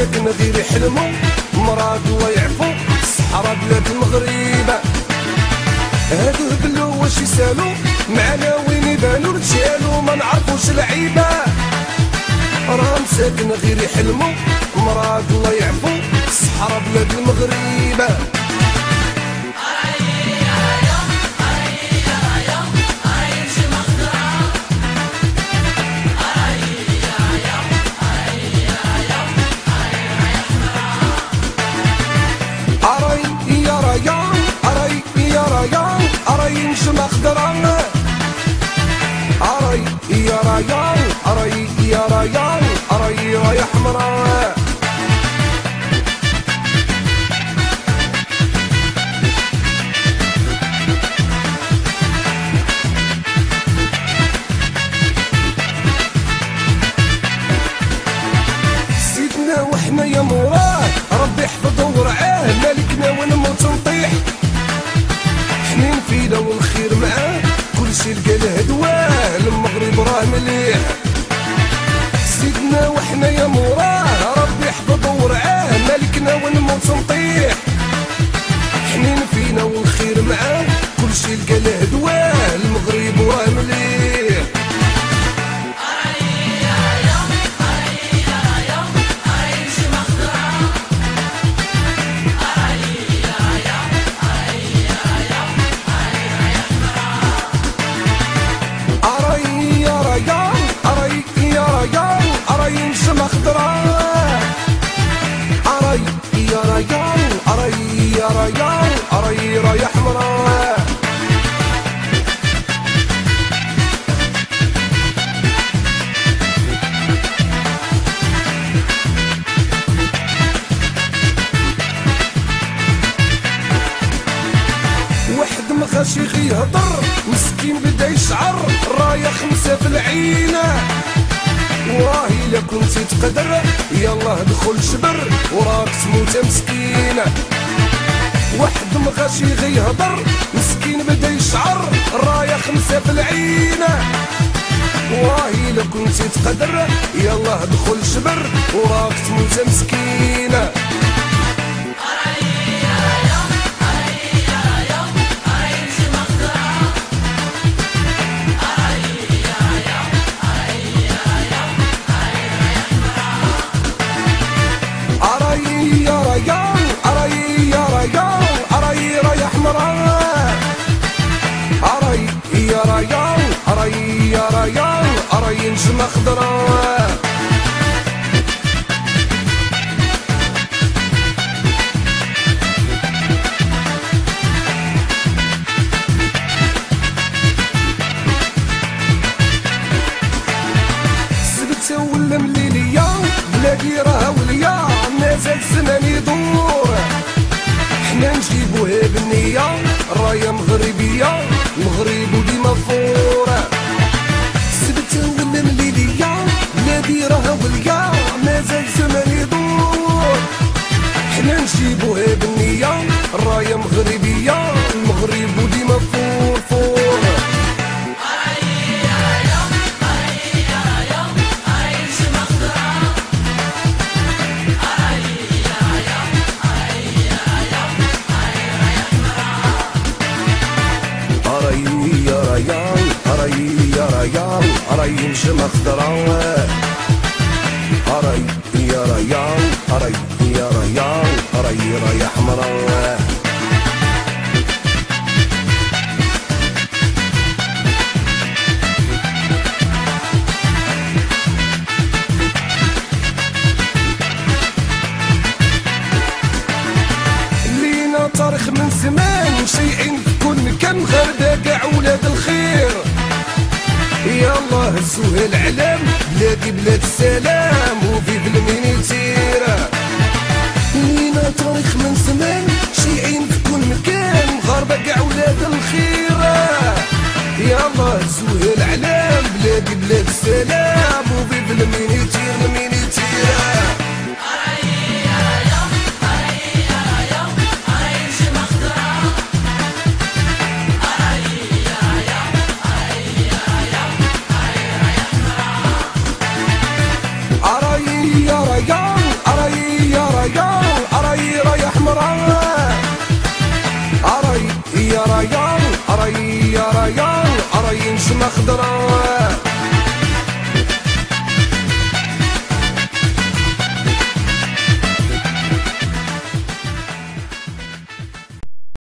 ساكن غير يحلمو مراد الله يعفو الصحراء بلاد المغرب. هادو هبلو واش يسالو معنا وين يبانو رجالو ما نعرفوش العيبة. راهم ساكن غير يحلمو مراد الله يعفو الصحراء بلاد المغرب. أراي نجمة خضرا أراي يا ريان أراي يا ريان أراي رايح حمرا. سيدنا وحنا يا موراه ربي يحفظه ورعاه مالكنا ونموت نطيح حنين فينا والخير معاه كلشي لقى له دواه المغرب راه مليح. سيدنا وحنا يا موراه ربي يحفظه ورعاه مالكنا ونموت نطيح حنين فينا والخير معاه كلشي لقى له دواه المغرب راه مليح. أراي نجمة خضرا أراي يا ريان أراي يا ريان أراي رايح حمرا. واحد مخاش يهضر مسكين بدا يشعر رايا خمسة في العينة وراهي لا كنتي تقدر يالله دخل جبر وراك تموت مسكينة. واحد مغاشي غي يهضر مسكين بدا يشعر رايا خمسة في العينة وراهي لا كنتي تقدر يالله دخل جبر وراك تموت مسكينة. أراي رايح حمرا أراي يا ريان أراي يا ريان أراي نجمة خضرا. سبت ولا مليلية بلادي راها وليا مازال الزمان يدور حنا نجيبوها بالنية راية مغربية المغرب وديما فورة. سبت ولا مليلية بلادي راها وليا مازال الزمان يدور حنا نجيبوها بالنية راية مغربية المغرب وديما فور فور. أراي نجمة خضرا أراي يا ريان أراي يا ريان أراي رايح حمرا. لينا تاريخ من زمان شيئين في كل مكان غير كاع ولاد الخير يالله هزوها العلم بلادي بلاد السلام وفيف المينيتير. لينا تاريخ من زمان شيعين في كل مكان مغاربة كاع ولاد الخير يالله هزوها العلم بلادي بلاد السلام وفيف المينيتير المينيتير. أراي هنايا راهي نسمة خضرا